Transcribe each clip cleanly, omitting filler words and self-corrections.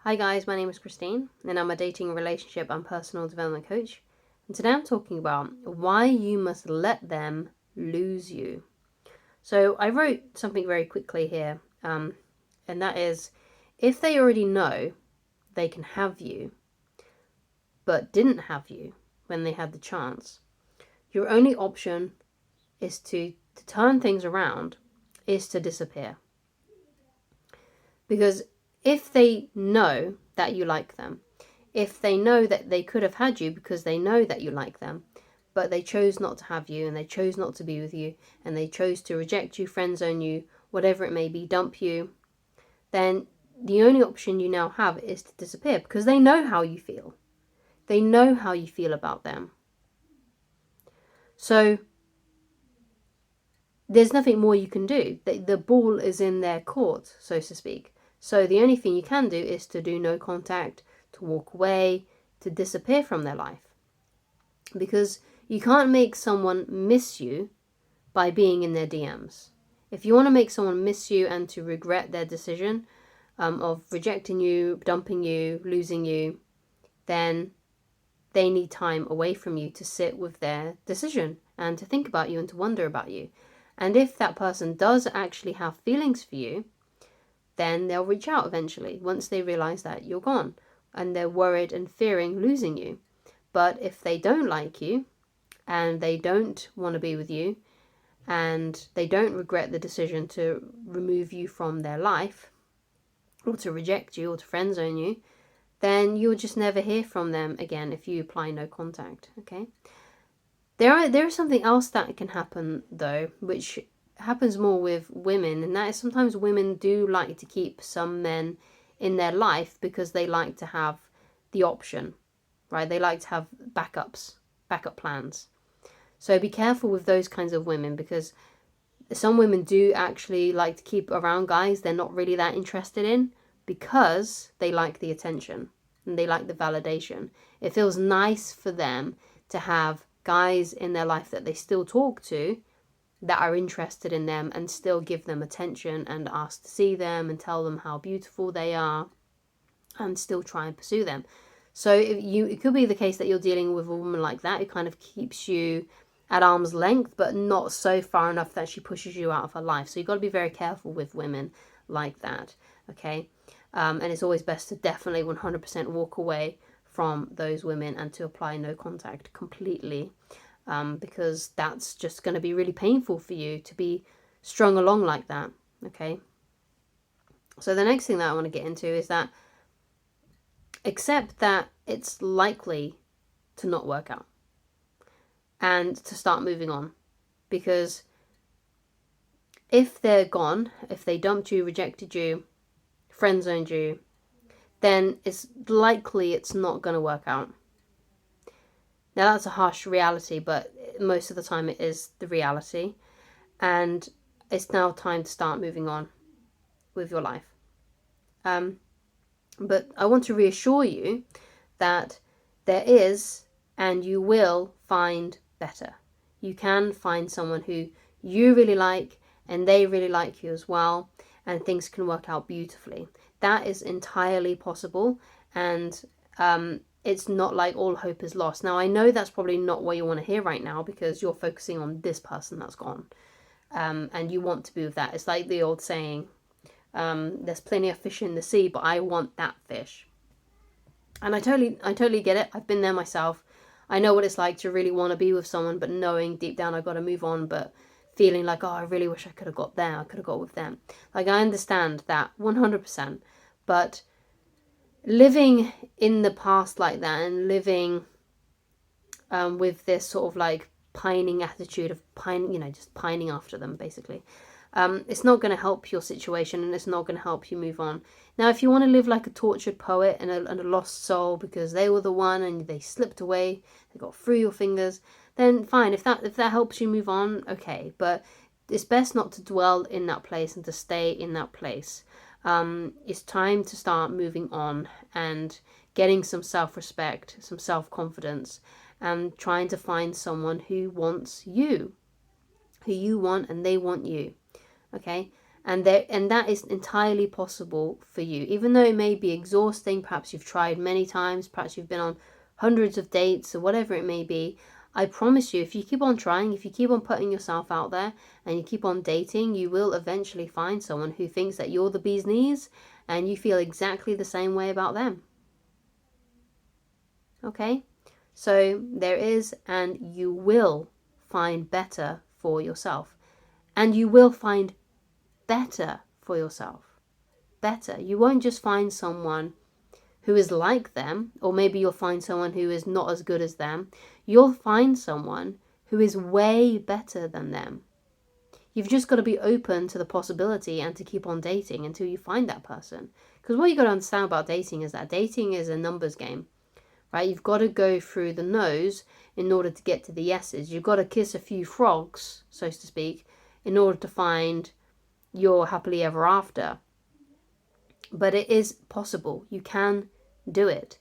Hi guys, my name is Christine and I'm a dating, relationship and personal development coach. And today I'm talking about why you must let them lose you. So I wrote something very quickly here, and that is, if they already know they can have you, but didn't have you when they had the chance, your only option is to turn things around, is to disappear. Because if they know that you like them, if they know that they could have had you because they know that you like them, but they chose not to have you and they chose not to be with you and they chose to reject you, friend zone you, whatever it may be, dump you, then the only option you now have is to disappear because they know how you feel. They know how you feel about them. So there's nothing more you can do. The ball is in their court, so to speak. So the only thing you can do is to do no contact, to walk away, to disappear from their life. Because you can't make someone miss you by being in their DMs. If you want to make someone miss you and to regret their decision of rejecting you, dumping you, losing you, then they need time away from you to sit with their decision and to think about you and to wonder about you. And if that person does actually have feelings for you, then they'll reach out eventually once they realize that you're gone and they're worried and fearing losing you. But if they don't like you and they don't want to be with you and they don't regret the decision to remove you from their life or to reject you or to friend zone you, then you'll just never hear from them again if you apply no contact, okay? There is something else that can happen though, which happens more with women, and that is sometimes women do like to keep some men in their life because they like to have the option, right? They like to have backup plans. So be careful with those kinds of women because some women do actually like to keep around guys they're not really that interested in because they like the attention and they like the validation. It feels nice for them to have guys in their life that they still talk to that are interested in them and still give them attention and ask to see them and tell them how beautiful they are and still try and pursue them. So it could be the case that you're dealing with a woman like that who kind of keeps you at arm's length but not so far enough that she pushes you out of her life. So you've got to be very careful with women like that, okay? And it's always best to definitely 100% walk away from those women and to apply no contact completely, because that's just going to be really painful for you to be strung along like that, okay? So the next thing that I want to get into is that accept that it's likely to not work out and to start moving on, because if they're gone, if they dumped you, rejected you, friend zoned you, then it's likely it's not going to work out. Now that's a harsh reality, but most of the time it is the reality, and it's now time to start moving on with your life. But I want to reassure you that there is, and you will find better. You can find someone who you really like and they really like you as well, and things can work out beautifully. That is entirely possible, and it's not like all hope is lost. Now, I know that's probably not what you want to hear right now because you're focusing on this person that's gone, and you want to be with that. It's like the old saying, there's plenty of fish in the sea, but I want that fish. And I totally get it. I've been there myself. I know what it's like to really want to be with someone, but knowing deep down I've got to move on, but feeling like, oh, I really wish I could have got there. I could have got with them. Like, I understand that 100%. But living in the past like that and living with this sort of like pining attitude of just pining after them, basically, it's not going to help your situation and it's not going to help you move on. Now, if you want to live like a tortured poet and a lost soul because they were the one and they slipped away, they got through your fingers, then fine. If that helps you move on, okay. But it's best not to dwell in that place and to stay in that place. It's time to start moving on and getting some self-respect, some self-confidence, and trying to find someone who wants you, who you want and they want you. Okay, And that is entirely possible for you. Even though it may be exhausting, perhaps you've tried many times, perhaps you've been on hundreds of dates or whatever it may be, I promise you, if you keep on trying, if you keep on putting yourself out there and you keep on dating, you will eventually find someone who thinks that you're the bee's knees and you feel exactly the same way about them. Okay? So there is, and you will find better for yourself. And you will find better for yourself. Better. You won't just find someone who is like them, or maybe you'll find someone who is not as good as them. You'll find someone who is way better than them. You've just got to be open to the possibility and to keep on dating until you find that person. Because what you got to understand about dating is that dating is a numbers game, right? You've got to go through the no's in order to get to the yeses. You've got to kiss a few frogs, so to speak, in order to find your happily ever after. But it is possible. You can do it.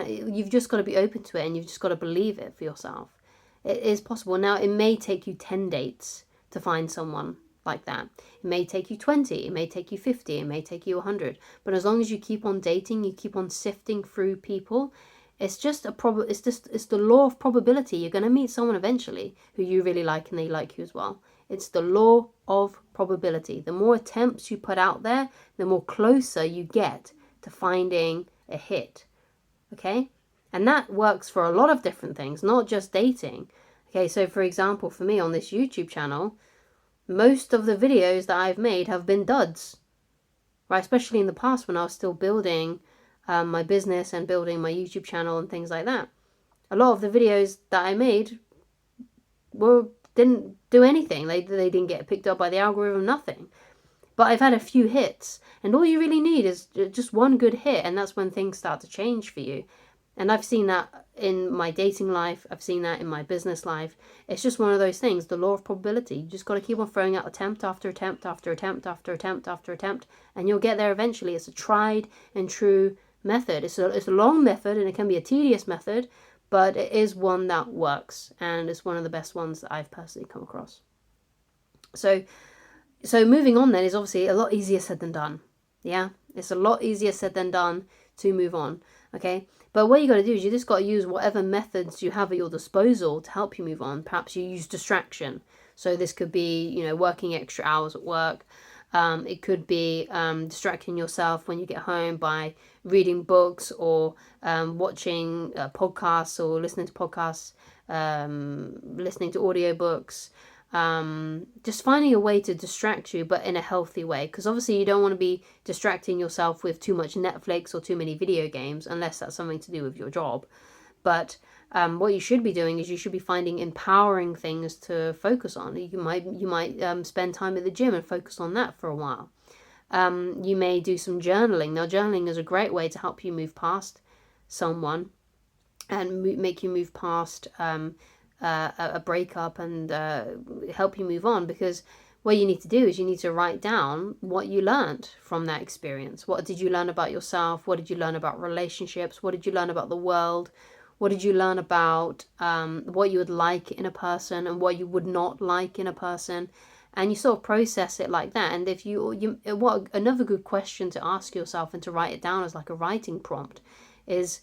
You've just got to be open to it, and you've just got to believe it for yourself. It is possible. Now, it may take you 10 dates to find someone like that. It may take you 20, it may take you 50, it may take you 100. But as long as you keep on dating, you keep on sifting through people, it's just it's the law of probability. You're going to meet someone eventually who you really like and they like you as well. It's the law of probability. The more attempts you put out there, the more closer you get to finding a hit. Okay? And that works for a lot of different things, not just dating. Okay, so for example, for me on this YouTube channel, most of the videos that I've made have been duds. Right? Especially in the past when I was still building my business and building my YouTube channel and things like that. A lot of the videos that I made didn't do anything. They didn't get picked up by the algorithm, nothing. But I've had a few hits, and all you really need is just one good hit, and that's when things start to change for you. And I've seen that in my dating life, I've seen that in my business life. It's just one of those things, the law of probability. You just got to keep on throwing out attempt after attempt after attempt after attempt after attempt, and you'll get there eventually. It's a tried and true method. It's a long method, and it can be a tedious method, but it is one that works, and it's one of the best ones that I've personally come across. So moving on then is obviously a lot easier said than done. Yeah, it's a lot easier said than done to move on. Okay, but what you got to do is you just got to use whatever methods you have at your disposal to help you move on. Perhaps you use distraction. So this could be, working extra hours at work. It could be distracting yourself when you get home by reading books or watching podcasts or listening to podcasts, listening to audiobooks. Just finding a way to distract you, but in a healthy way, because obviously you don't want to be distracting yourself with too much Netflix or too many video games, unless that's something to do with your job. But what you should be doing is you should be finding empowering things to focus on. You might spend time at the gym and focus on that for a while. You may do some journaling. Now, journaling is a great way to help you move past someone and make you move past a breakup and help you move on, because what you need to do is you need to write down what you learned from that experience. What did you learn about yourself? What did you learn about relationships? What did you learn about the world? What did you learn about what you would like in a person and what you would not like in a person? And you sort of process it like that. And if what another good question to ask yourself and to write it down as like a writing prompt is,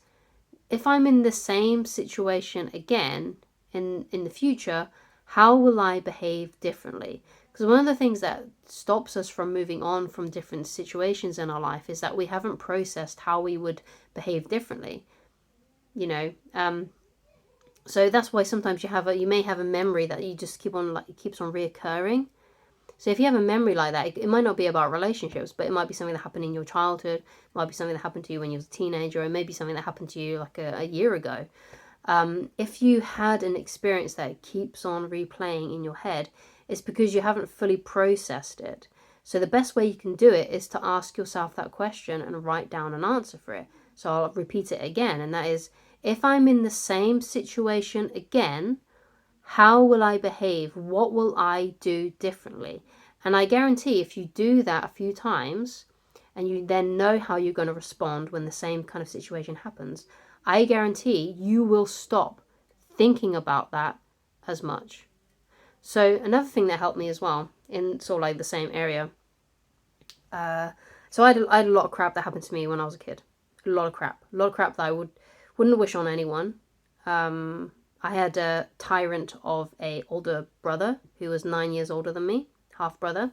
if I'm in the same situation again in the future, how will I behave differently? Because one of the things that stops us from moving on from different situations in our life is that we haven't processed how we would behave differently. So that's why sometimes you may have a memory that you just keeps on reoccurring. So if you have a memory like that, it might not be about relationships, but it might be something that happened in your childhood. It might be something that happened to you when you were a teenager, or maybe something that happened to you like a year ago. If you had an experience that keeps on replaying in your head, it's because you haven't fully processed it. So the best way you can do it is to ask yourself that question and write down an answer for it. So I'll repeat it again, and that is, if I'm in the same situation again, how will I behave? What will I do differently? And I guarantee if you do that a few times, and you then know how you're going to respond when the same kind of situation happens, I guarantee you will stop thinking about that as much. So another thing that helped me as well, in sort of like the same area, So I had a lot of crap that happened to me when I was a kid. A lot of crap that I wouldn't wish on anyone. I had a tyrant of a older brother who was 9 years older than me, half brother,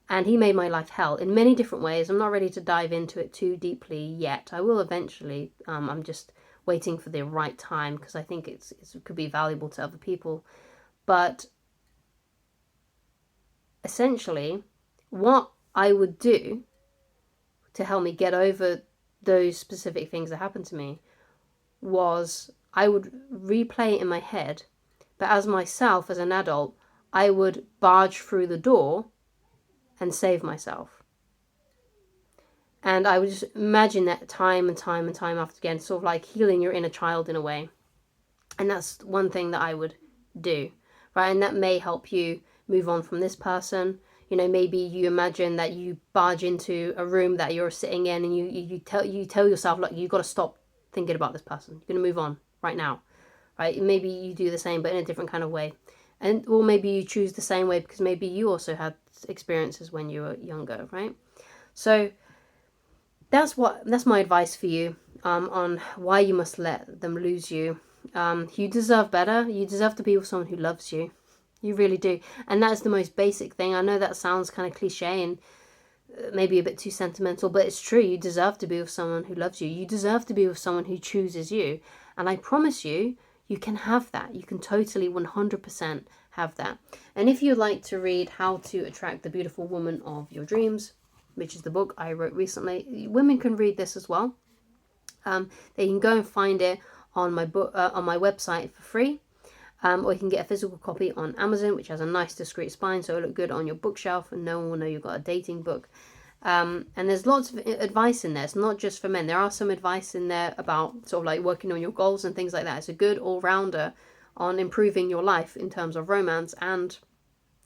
and he made my life hell in many different ways. I'm not ready to dive into it too deeply yet. I will eventually. I'm just waiting for the right time because I think it could be valuable to other people. But essentially, what I would do to help me get over those specific things that happened to me was I would replay it in my head, but as myself, as an adult, I would barge through the door and save myself. And I would just imagine that time and time and time after again, sort of like healing your inner child in a way. And that's one thing that I would do, right? And that may help you move on from this person. You know, maybe you imagine that you barge into a room that you're sitting in, and you tell yourself, like, you got to stop thinking about this person. You're gonna move on right now, right? Maybe you do the same, but in a different kind of way, or maybe you choose the same way because maybe you also had experiences when you were younger, right? So that's my advice for you on why you must let them lose you. You deserve better. You deserve to be with someone who loves you. You really do. And that's the most basic thing. I know that sounds kind of cliche and maybe a bit too sentimental, but it's true. You deserve to be with someone who loves you. You deserve to be with someone who chooses you. And I promise you, you can have that. You can totally 100% have that. And if you'd like to read How to Attract the Beautiful Woman of Your Dreams, which is the book I wrote recently, women can read this as well. They can go and find it on my book on my website for free. Or you can get a physical copy on Amazon, which has a nice discreet spine, so it'll look good on your bookshelf and no one will know you've got a dating book. And there's lots of advice in there. It's not just for men. There are some advice in there about sort of like working on your goals and things like that. It's a good all-rounder on improving your life in terms of romance and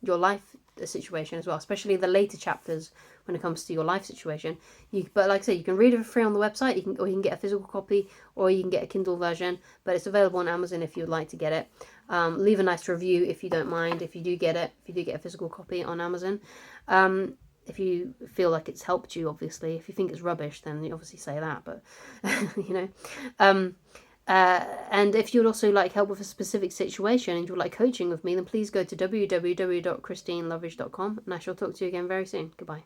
your life situation as well, especially the later chapters when it comes to your life situation. But like I said, you can read it for free on the website. You can get a physical copy, or you can get a Kindle version. But it's available on Amazon if you'd like to get it. Leave a nice review if you don't mind. If you do get it, if you do get a physical copy on Amazon, if you feel like it's helped you, obviously. If you think it's rubbish, then you obviously say that. But you know. And if you'd also like help with a specific situation and you'd like coaching with me, then please go to www.christinelovage.com, and I shall talk to you again very soon. Goodbye.